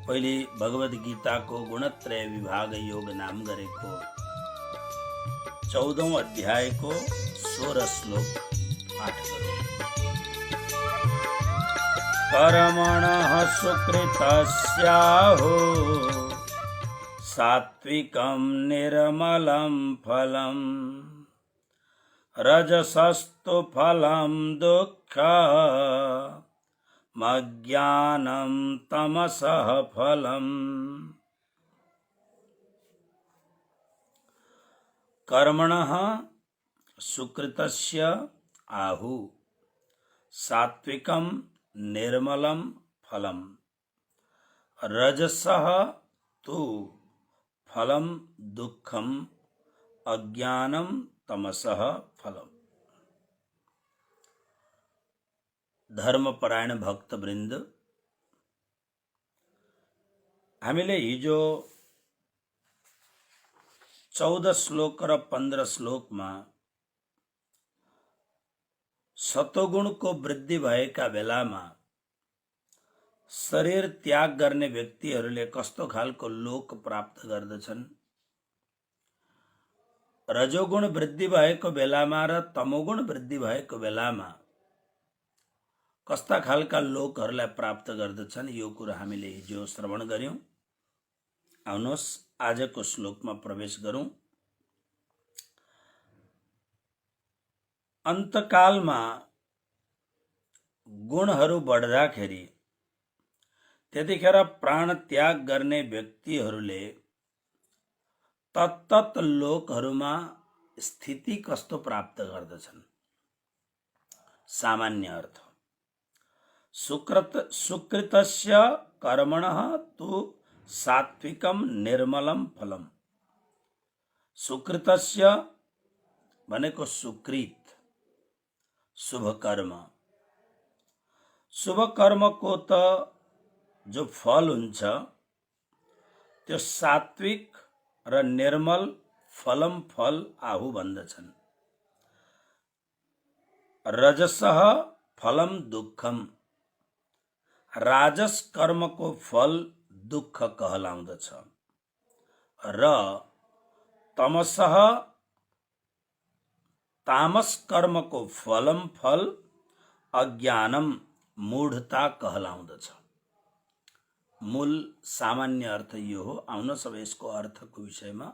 पहिले भगवद गीता को गुणत्रय विभाग योग नाम गरेको 14औं अध्याय को 16 श्लोक पाठ करो। कर्मणः सुकृतस्याहो सात्विकं निर्मलं फलम् रजसस्तु फलं दुःखमज्ञानं तमसः फलम्। कर्मणः सुकृतस्य आहु सात्विकं निर्मलं फलम् रजसः तु फलं दुःखम अज्ञानम तमसः फलम्। धर्मपरायण भक्तवृन्द, हामीले हिजो 14 श्लोक र 15 श्लोकमा सतोगुणको वृद्धि भएका बेलामा शरीर त्याग गर्ने व्यक्तिहरूले कस्तो खालको लोक प्राप्त गर्दछन्, रजोगुण वृद्धि भएको बेलामा र तमोगुण वृद्धि भएको बेलामा कस्ता खालका लोकहरूलाई प्राप्त गर्दछन्, यो कुरा हामीले हिजो श्रवण गर्यौं। आउनुहोस् आजको श्लोकमा प्रवेश गरौं। अन्तकालमा गुणहरू बढ्दाखेरि त्यतिखेर प्राण त्याग गर्ने व्यक्तिहरूले तत्तत लोकहरूमा स्थिति कस्तो प्राप्त गर्दछन्। सामान्य अर्थ सुकृतस्य कर्मणः तु सात्विकम निर्मलम फलम। सुकृतस्य भनेको सुकृत शुभ कर्म। शुभ कर्मको त जो फल हुन्छ त्यो सात्विक र निर्मल फलम फल आहु भन्दछन्। रजसः फलम दुःखम, राजस कर्मको फल दुःख कहलाउँदछ र तमसः तामस कर्मको फलम फल अज्ञानम मूढता कहलाउँदछ। मूल सामान्य अर्थ यो हो। आउनुहोस् अब यसको अर्थको विषयमा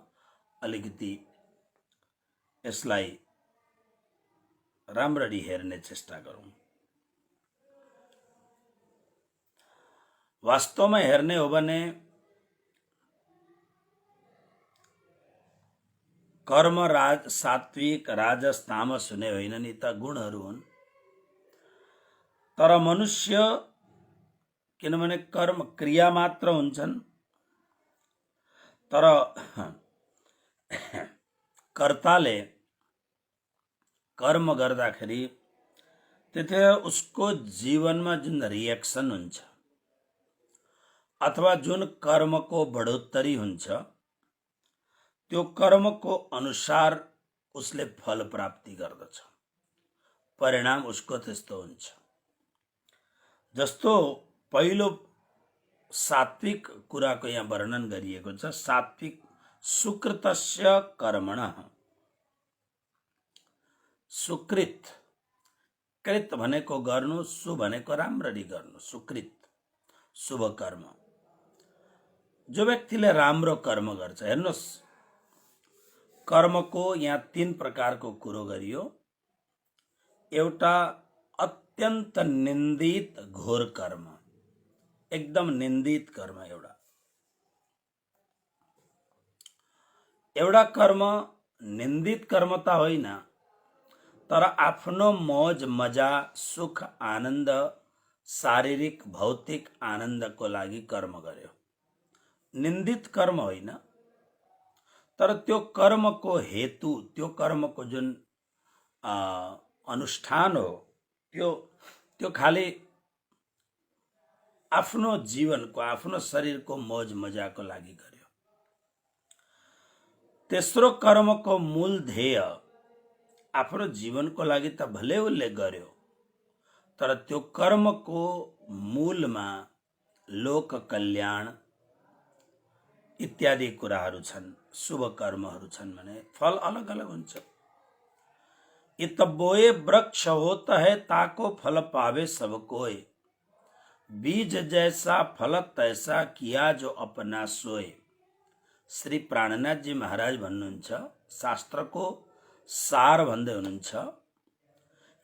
अलिकति यसलाई राम्ररी हेर्ने चेष्टा गरौँ। वास्तवमा हेर्ने हो भने कर्म सात्विक राजस तामस हुने होइनन्, यी त गुणहरू हुन्। तर मनुष्य किनभने कर्म क्रिया मात्र हुन्छन्, तर कर्ताले कर्म गर्दाखेरि त्यतिखेर उसको जीवनमा जुन रिएक्सन हुन्छ अथवा जुन कर्मको बढोत्तरी हुन्छ त्यो कर्मको अनुसार उसले फल प्राप्ति गर्दछ। परिणाम उसको त्यस्तो हुन्छ। जस्तो पहिलो सात्विक कुराको यहाँ वर्णन गरिएको छ। सात्विक सुकृतस्य कर्मणः। सुकृत, कृत भनेको गर्नु, सु भनेको राम्ररी गर्नु, सुकृत शुभ कर्म। जो व्यक्तिले राम्रो कर्म गर्छ, हेर्नुहोस् कर्मको यहाँ 3 प्रकारको कुरो गरियो। एउटा अत्यन्त निन्दित घोर कर्म, एकदम निन्दित कर्म। एउटा कर्म निन्दित कर्म त होइन, तर आफ्नो मौज मजा सुख आनन्द शारीरिक भौतिक आनन्दको लागि कर्म गर्यो। निन्दित कर्म होइन, तर त्यो कर्मको हेतु, त्यो कर्मको जुन अनुष्ठान हो त्यो खाली आफ्नो जीवनको आफ्नो शरीरको मौज मजाको लागि गर्यो। तेस्रो कर्मको मूल ध्येय आफ्नो जीवनको लागि त भले उसले गर्यो, तर त्यो कर्मको मूलमा लोक कल्याण इत्यादि कुराहरू छन्, शुभ कर्महरू छन् भने फल अलग अलग हुन्छ। इत बोए वृक्ष होता है ताको फल पावे सब कोय, बीज जैसा फल तैसा किया जो अपना सोए। श्री प्राणनाथ जी महाराज भन्नुहुन्छ, शास्त्रको सार भन्दै हुनुहुन्छ,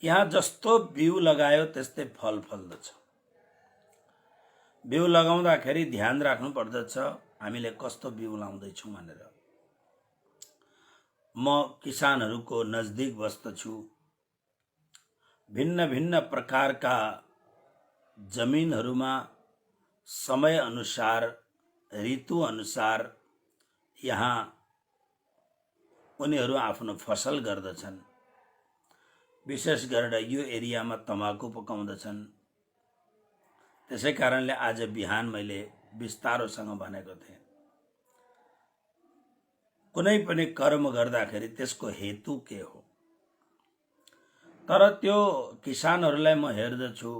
यहाँ जस्तो बिउ लगायो त्यस्तै फल फल्दछ। बिउ लगाउँदाखेरि ध्यान राख्नु पर्दछ हामीले कस्तो बिउ लाउँदैछौँ भनेर। म किसानहरूको नजदिक बस्दछु। भिन्न भिन्न प्रकारका जमिनहरूमा समय अनुसार, ऋतु अनुसार यहाँ उनीहरू आफ्नो फसल गर्दछन्। विशेष गरेर यो एरियामा तमाकु पकाउँदछन्। त्यसै कारणले आज बिहान मैले विस्तारोसँग भनेको थिएँ, कुनै पनि कर्म गर्दाखेरि त्यसको हेतु के हो। तर त्यो किसानहरूलाई म हेर्दछु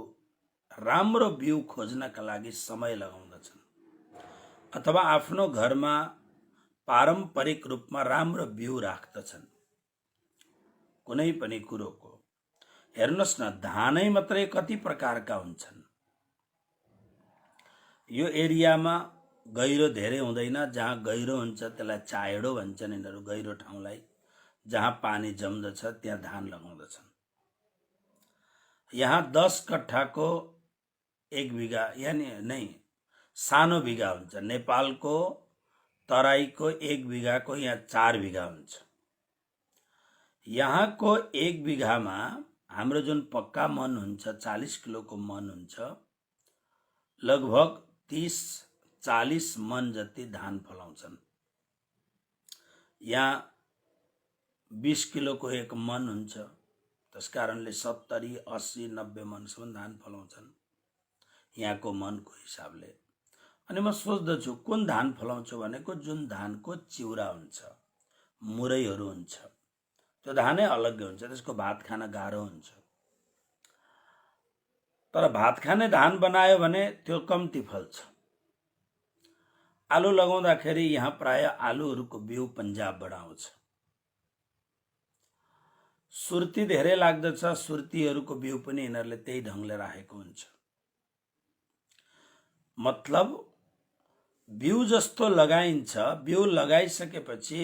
राम्रो बिउ खोज्नका लागि समय लगाउँदछन्, अथवा आफ्नो घरमा पारम्परिक रूपमा राम्रो बिउ राख्दछन्। कुनै पनि कुरोको हेर्नुहोस् न, धानै मात्रै कति प्रकारका हुन्छन्। यो एरियामा गहिरो धेरै हुँदैन। जहाँ गहिरो हुन्छ त्यसलाई चायडो भन्छन् यिनीहरू, गहिरो ठाउँलाई। जहाँ पानी जम्दछ त्यहाँ धान लगाउँदछन्। यहाँ 10 कट्ठाको 1 बिघा यानी नै सानो बिघा हुन्छ। नेपालको तराईको 1 बिघाको यहाँ 4 बिघा हुन्छ। यहाँको 1 बिघामा हाम्रो जुन पक्का मन हुन्छ, 40 किलोको मन हुन्छ, लगभग 30-40 मन जति धान फलाउँछन्। यहाँ 20 किलोको 1 मन हुन्छ, त्यसकारणले 70, 80, 90 मनसम्म धान फलाउँछन् यहाँको मनको हिसाबले। अनि म सोच्दछु कुन धान फलाउँछु भनेको जुन धानको चिउरा हुन्छ, मुरैहरू हुन्छ, त्यो धानै अलग्गै हुन्छ। त्यसको भात खान गाह्रो हुन्छ। तर भात खाने धान बनायो भने त्यो कम्ती फल्छ। आलु लगाउँदाखेरि यहाँ प्राय आलुहरूको बिउ पन्जाबबाट आउँछ। सुर्ती धेरै लाग्दछ, सुर्तीहरूको बिउ पनि यिनीहरूले त्यही ढङ्गले राखेको हुन्छ। मतलब बिउ जस्तो लगाइन्छ, बिउ लगाइसकेपछि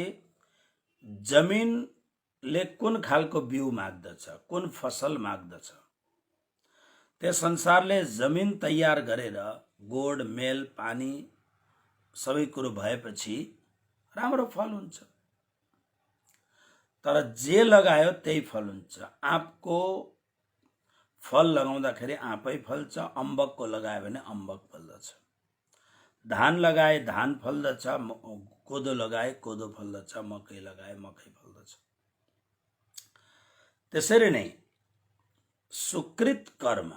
जमिनले कुन खालको बिउ माग्दछ, कुन फसल माग्दछ, त्यस अनुसारले जमिन तयार गरेर गोड, मेल, पानी सबै कुरो भएपछि राम्रो फल हुन्छ। तर जे लगायो त्यही फल हुन्छ। आँपको फल लगाउँदाखेरि आँपै फल्छ, अम्बकको लगायो भने अम्बक फल्दछ। धान लगाए धान फल्दछ, कोदो लगाए कोदो फल्दछ, मकै लगाए मकै फल्दछ। त्यसरी नै सुकृत कर्म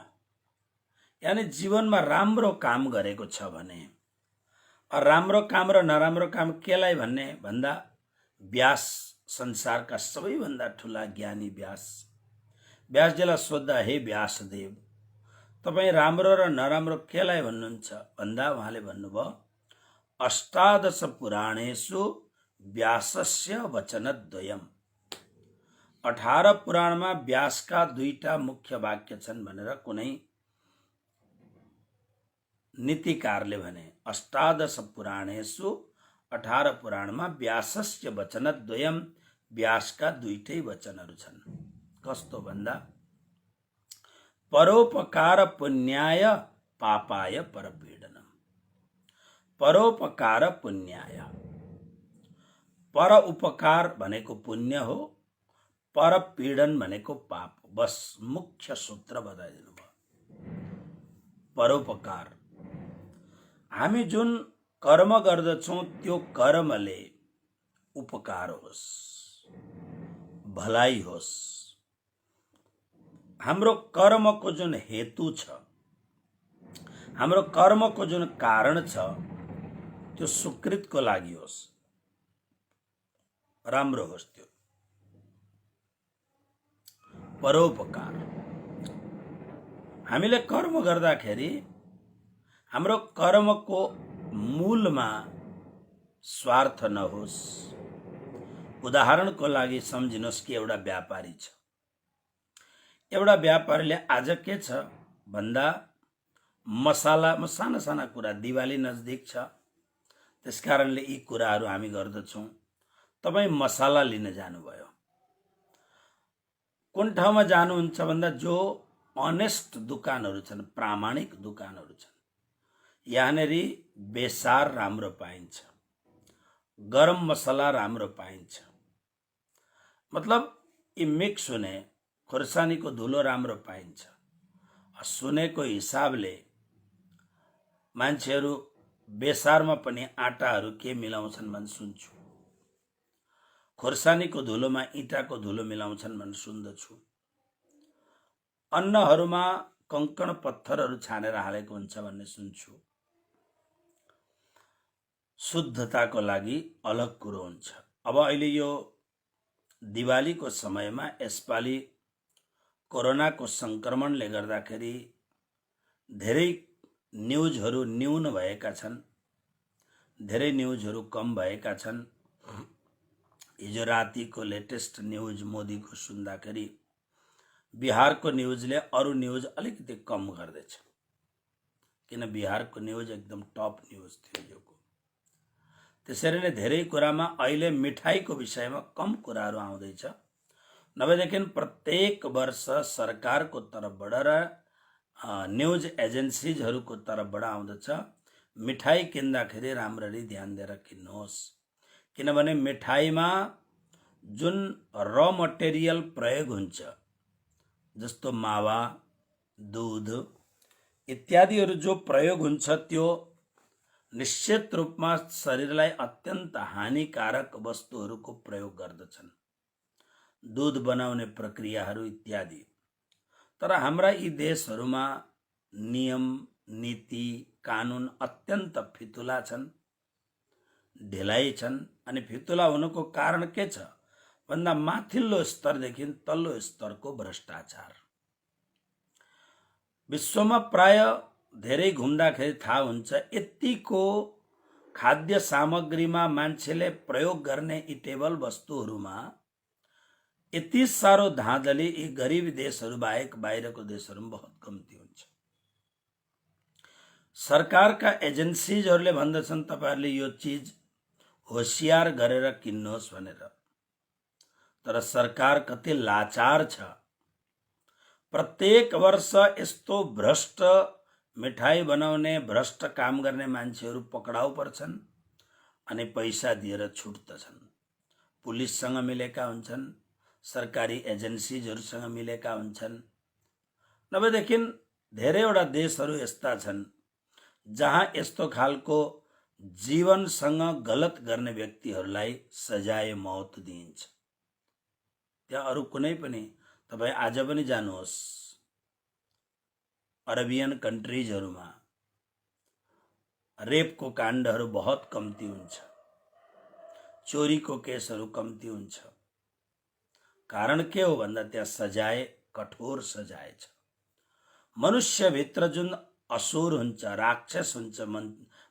यानी जीवनमा राम्रो काम गरेको छ भने, राम्रो काम र नराम्रो काम केलाई भन्ने भन्दा व्यास, संसारका सबैभन्दा ठुला ज्ञानी व्यास, व्यासजीलाई सोद्धा, हे व्यासदेव तपाईँ राम्रो र नराम्रो केलाई भन्नुहुन्छ भन्दा उहाँले भन्नुभयो, 18 पुराणेषु व्यासस्य वचनद्वयम्। 18 पुराणमा व्यासका 2टा मुख्य वाक्य छन् भनेर कुनै नीतिकारले भने। 18 पुराणेषु 18 पुराणमा व्यासस्य वचनद्वयम्, व्यासका 2टै वचनहरू छन्। कस्तो भन्दा, परोपकार पुण्याय पापाय परपीडनम। परोपकार पुण्याय, पर उपकार भनेको पुण्य हो, परपीडन भनेको पाप हो। बस मुख्य सूत्र बताइदिनु भयो। परोपकार, हामी जुन कर्म गर्दछौँ त्यो कर्मले उपकार होस्, भलाइ होस्। हाम्रो कर्मको जुन हेतु छ, हाम्रो कर्मको जुन कारण छ, त्यो सुकृतको लागि होस्, राम्रो होस्। त्यो परोपकार। हामीले कर्म गर्दाखेरि हाम्रो कर्मको मूलमा स्वार्थ नहोस्। उदाहरणको लागि सम्झिनुहोस् कि एउटा व्यापारी छ। एउटा व्यापारीले आज के छ भन्दा मसालामा साना साना कुरा, दिवाली नजदिक छ, त्यसकारणले यी कुराहरू हामी गर्दछौँ। तपाईँ मसाला लिन जानुभयो, कुन ठाउँमा जानुहुन्छ भन्दा जो अनेस्ट दुकानहरू छन्, प्रामाणिक दुकानहरू छन्, यहाँनिर बेसार राम्रो पाइन्छ, गरम मसला राम्रो पाइन्छ। मतलब यी मिक्स हुने खोर्सानीको धुलो राम्रो पाइन्छ। सुनेको हिसाबले मान्छेहरू बेसारमा पनि आटाहरू के मिलाउँछन् भन् सुन्छु। खोर्सानीको धुलोमा इँटाको धुलो मिलाउँछन् भन् सुन्दछु। अन्नहरूमा कंकण पत्थरहरू छानेर हालेको हुन्छ भन्ने सुन्छु। शुद्धताको लागि अलग कुरो हुन्छ। अब अहिले यो दिवालीको समयमा यसपालि कोरोनाको संक्रमणले गर्दाखेरि धेरै न्युजहरू न्यून भएका छन्, धेरै न्युजहरू कम भएका छन्। हिजो रातिको लेटेस्ट न्युज मोदीको सुन्दाखेरि बिहारको न्युजले अरू न्युज अलिकति कम गर्दैछ, किन बिहारको न्युज एकदम टप न्युज थियो योको। त्यसरी नै धेरै कुरामा अहिले मिठाईको विषयमा कम कुराहरू आउँदैछ। नभएदेखि प्रत्येक वर्ष सरकारको तर्फबाट र न्युज एजेन्सिजहरूको तर्फबाट आउँदछ, मिठाई किन्दाखेरि राम्ररी ध्यान दिएर किन्नुहोस्, किनभने मिठाईमा जुन र मटेरियल प्रयोग हुन्छ जस्तो मावा, दूध इत्यादिहरू जो प्रयोग हुन्छ त्यो निश्चित रूपमा शरीरलाई अत्यन्त हानिकारक वस्तुहरूको प्रयोग गर्दछन्, दूध बनाउने प्रक्रियाहरू इत्यादि। तर हाम्रा यी देशहरूमा नियम नीति कानुन अत्यन्त फितुला छन्, ढिलाइ छन्। अनि फितुला हुनुको कारण के छ भन्दा माथिल्लो स्तरदेखि तल्लो स्तरको भ्रष्टाचार। विश्वमा प्राय धेरै घुम्दाखेरि थाहा हुन्छ, यतिको खाद्य सामग्रीमा मान्छेले प्रयोग गर्ने यी टेबल वस्तुहरूमा यति साह्रो धाँधली यी गरिब देशहरू बाहेक बाहिरको देशहरूमा बहुत कम्ती हुन्छ। सरकारका एजेन्सिजहरूले भन्दछन् तपाईहरुले यो चीज होशियार गरेर किन्नुहोस् भनेर, तर सरकार कति लाचार छ। प्रत्येक वर्ष यस्तो भ्रष्ट मिठाई बनाउने, भ्रष्ट काम गर्ने मान्छेहरू पक्राउ पर्छन् अनि पैसा दिएर छुट्दछन्। पुलिससँग मिलेका हुन्छन्, सरकारी एजेन्सिजहरूसँग मिलेका हुन्छन्। नभएदेखि धेरैवटा देशहरू यस्ता छन् जहाँ यस्तो खालको जीवनसँग गलत गर्ने व्यक्तिहरूलाई सजाय मौत दिइन्छ। त्यहाँ अरू कुनै पनि तपाई आज पनि जानुहोस्, अरेबियन कन्ट्रिजहरूमा रेपको काण्डहरू बहुत कम्ती हुन्छ, चोरीको केसहरू कम्ती हुन्छ। कारण के हो भन्दा त्यहाँ सजाय कठोर सजाय छ। मनुष्यभित्र जुन असुर हुन्छ, राक्षस हुन्छ,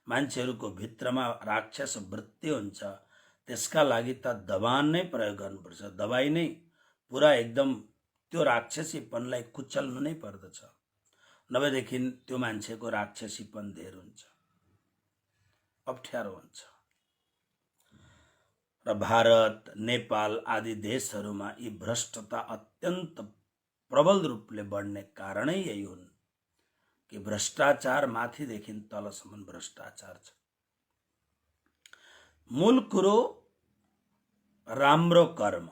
मान्छेहरूको भित्रमा राक्षस वृत्ति हुन्छ, त्यसका लागि त दबान नै प्रयोग गर्नुपर्छ। दबाई नै पुरा एकदम त्यो राक्षसीपनलाई कुचल्नु नै पर्दछ, नभएदेखि त्यो मान्छेको राक्षसीपन धेर हुन्छ, अप्ठ्यारो हुन्छ। र भारत, नेपाल आदि देशहरूमा यी भ्रष्टता अत्यन्त प्रबल रूपले बढ्ने कारणै यही हुन् कि भ्रष्टाचार माथिदेखि तलसम्म भ्रष्टाचार छ। मूल कुरो राम्रो कर्म।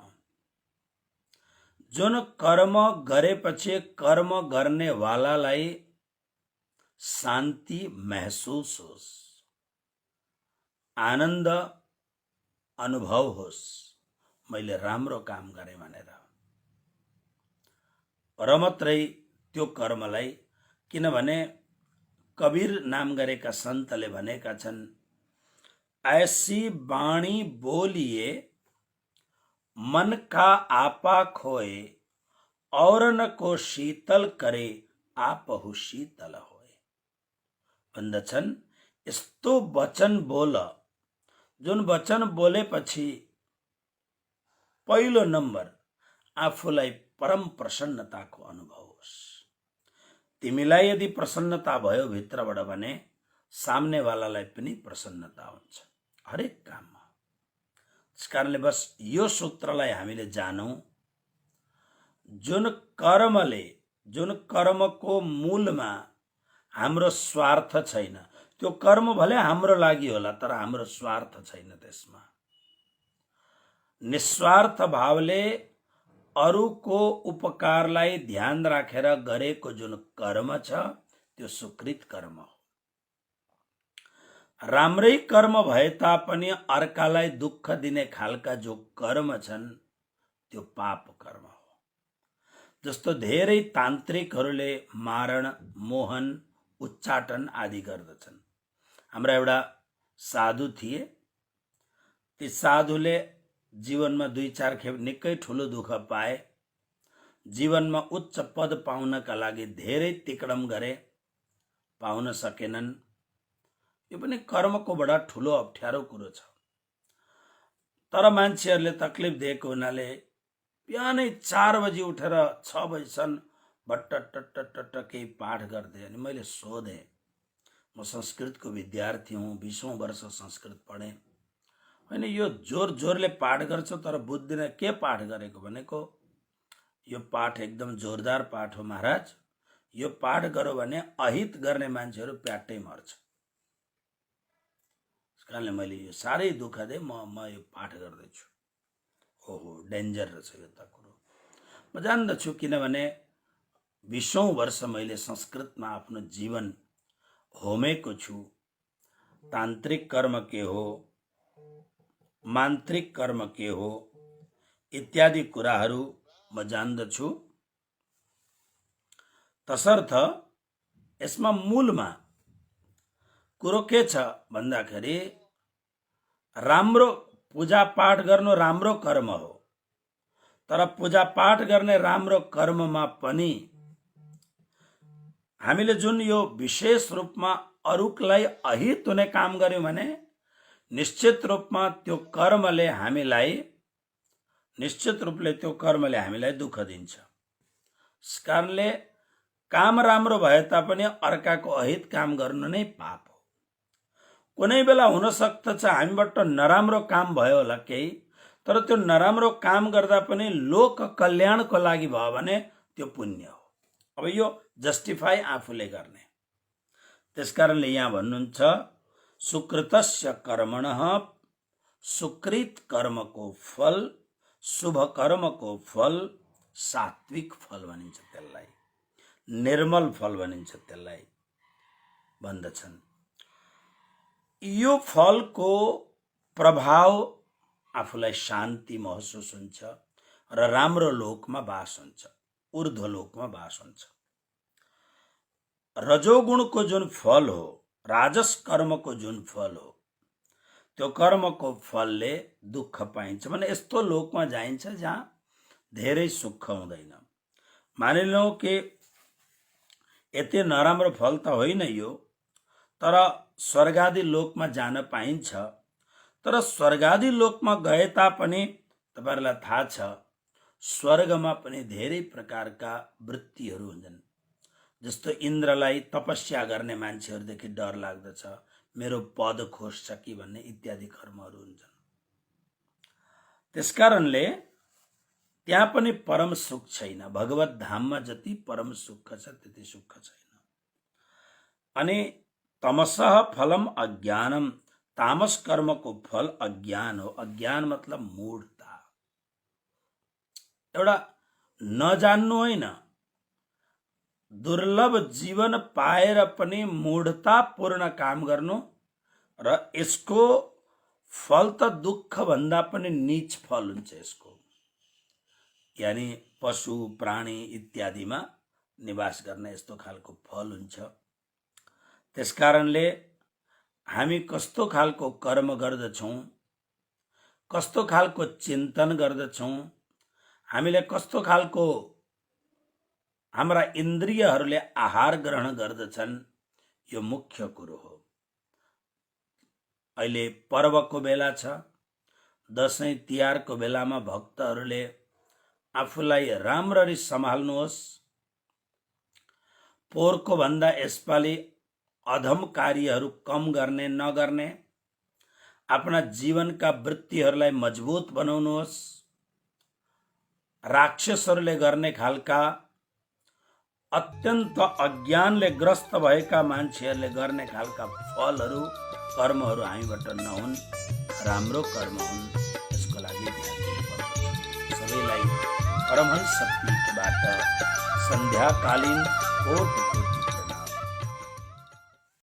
जुन कर्म गरेपछि कर्म गर्ने वालालाई शान्ति महसुस होस्, आनन्द अनुभव होस्, मैले राम्रो काम गरेँ भनेर। र मात्रै त्यो कर्मलाई, किनभने कबीर नाम गरेका सन्तले भनेका छन्, ऐसी वाणी बोलिए मन का आपा खोए, औरन को शीतल करे आपहु शीतल होए। भन्दछन् यस्तो वचन बोल जुन वचन बोलेपछि पहिलो नम्बर आफूलाई परम प्रसन्नताको अनुभव होस्। तिमीलाई यदि प्रसन्नता भयो भित्रबाट भने सामनेवालालाई पनि प्रसन्नता हुन्छ हरेक काममा। त्यस कारणले बस यो सूत्रलाई हामीले जानौं, जुन कर्मको मूलमा हाम्रो स्वार्थ छैन, त्यो कर्म भले हाम्रो लागि होला तर हाम्रो स्वार्थ छैन। त्यसमा निस्वार्थ भावले अरूको उपकारलाई ध्यान राखेर गरेको जुन कर्म छ त्यो सुकृत कर्म हो। राम्रै कर्म भए तापनि अर्कालाई दुःख दिने खालका जो कर्म छन् त्यो पाप कर्म हो। जस्तो धेरै तान्त्रिकहरूले मारण, मोहन, उच्चाटन आदि गर्दछन्। हाम्रा एउटा साधु थिए, ती साधुले जीवनमा 2-4 खेप निकै ठुलो दुःख पाए। जीवनमा उच्च पद पाउनका लागि धेरै तिकडम गरे, पाउन सकेनन्। यो पनि कर्मको बडा ठुलो अप्ठ्यारो कुरो छ। तर मान्छेहरूले तकलिफ दिएको हुनाले बिहानै 4 बजी उठेर 6 बजीसम्म भट्ट केही पाठ गर्थे। अनि मैले सोधेँ, म संस्कृतको विद्यार्थी हुँ, 20औं वर्ष संस्कृत पढेँ। होइन, यो जोरले पाठ गर्छ तर बुझ्दिन के पाठ गरेको भनेको। यो पाठ एकदम जोरदार पाठ हो महाराज, यो पाठ गरो भने अहित गर्ने मान्छेहरू प्याट्टै मर्छ। त्यसकारणले मैले यो साह्रै दुःख दिएँ, म यो पाठ गर्दैछु। ओहो, डेन्जर रहेछ यो त कुरो। म जान्दछु, किनभने 20औं वर्ष मैले संस्कृतमा आफ्नो जीवन होमेको छु। तान्त्रिक कर्म के हो, मान्त्रिक कर्म के हो इत्यादि कुराहरू म जान्दछु। तसर्थ यसमा मूलमा कुरो के छ भन्दाखेरि राम्रो पूजा पाठ गर्नु राम्रो कर्म हो, तर पूजा पाठ गर्ने राम्रो कर्ममा पनि हामीले जुन यो विशेष रूपमा अरूलाई अहित हुने काम गर्यौं भने निश्चित रूपमा त्यो कर्मले हामीलाई दुःख दिन्छ। यसकारणले काम राम्रो भए तापनि अर्काको अहित काम गर्नु नै पाप हो। कुनै बेला हुन सक्दछ हामीबाट नराम्रो काम भयो होला केही, तर त्यो नराम्रो काम गर्दा पनि लोक कल्याणको लागि भयो भने त्यो पुण्य हो। अब यो जस्टिफाई आफूले गर्ने। त्यसकारणले यहाँ भन्नुहुन्छ, सुकृतस्य कर्मणः, सुकृत कर्मको फल, शुभ कर्मको फल सात्विक फल भनिन्छ, त्यसलाई निर्मल फल भनिन्छ, त्यसलाई भन्दछन्। यो फलको प्रभाव आफूलाई शान्ति महसुस हुन्छ र राम्रो लोकमा बास हुन्छ, ऊर्ध्व लोकमा बास हुन्छ। रजोगुणको जुन फल हो, राजस कर्मको जुन फल हो, त्यो कर्मको फलले दुःख पाइन्छ भने यस्तो लोकमा जाइन्छ जहाँ धेरै सुख हुँदैन। मानिलौं कि यति नराम्रो फल त होइन यो, तर स्वर्गादि लोकमा जान पाइन्छ। तर स्वर्गादि लोकमा गए तापनि तपाईहरुलाई थाहा छ, स्वर्गमा पनि धेरै प्रकारका वृत्तिहरू हुन्छन्। जस्तो इन्द्रलाई तपस्या गर्ने मान्छेहरूदेखि डर लाग्दछ, मेरो पद खोज्छ कि भन्ने इत्यादि कर्महरू हुन्छन्। त्यसकारणले त्यहाँ पनि परम सुख छैन। भगवत धाममा जति परम सुख छ त्यति सुख छैन। अनि तमसः फलम अज्ञानम, तामस कर्मको फल अज्ञान हो। अज्ञान मतलब मूढता, एउटा नजान्नु होइन, दुर्लभ जीवन पाएर पनि मूढतापूर्ण काम गर्नु र यसको फल त दुःख भन्दा पनि नीच फल हुन्छ यसको। यानी पशु प्राणी इत्यादिमा निवास गर्ने यस्तो खालको फल हुन्छ। त्यसकारणले हामी कस्तो खालको कर्म गर्दछौं, कस्तो खालको चिन्तन गर्दछौं, हामीले कस्तो खालको हाम्रा इन्द्रियहरूले आहार ग्रहण गर्दछन्, यो मुख्य कुरो हो। अहिले पर्वको बेला छ। दसैँ तिहारको बेलामा भक्तहरूले आफूलाई राम्ररी सम्हाल्नुहोस्। पोहोरको भन्दा यसपालि अधम कार्यहरू कम गर्ने नगर्ने, आफ्ना जीवनका वृत्तिहरूलाई मजबुत बनाउनुहोस्। राक्षसहरूले गर्ने खालका अत्यन्त अज्ञानले ग्रस्त भएका मान्छेहरूले गर्ने खालका फलहरू कर्महरू हामीबाट नहुन्, राम्रो कर्म हुन्, यसको लागि ध्यान दिनुपर्छ। सबैलाई परमहंस शक्तिबाट सन्ध्याकालीन कोटि कोटि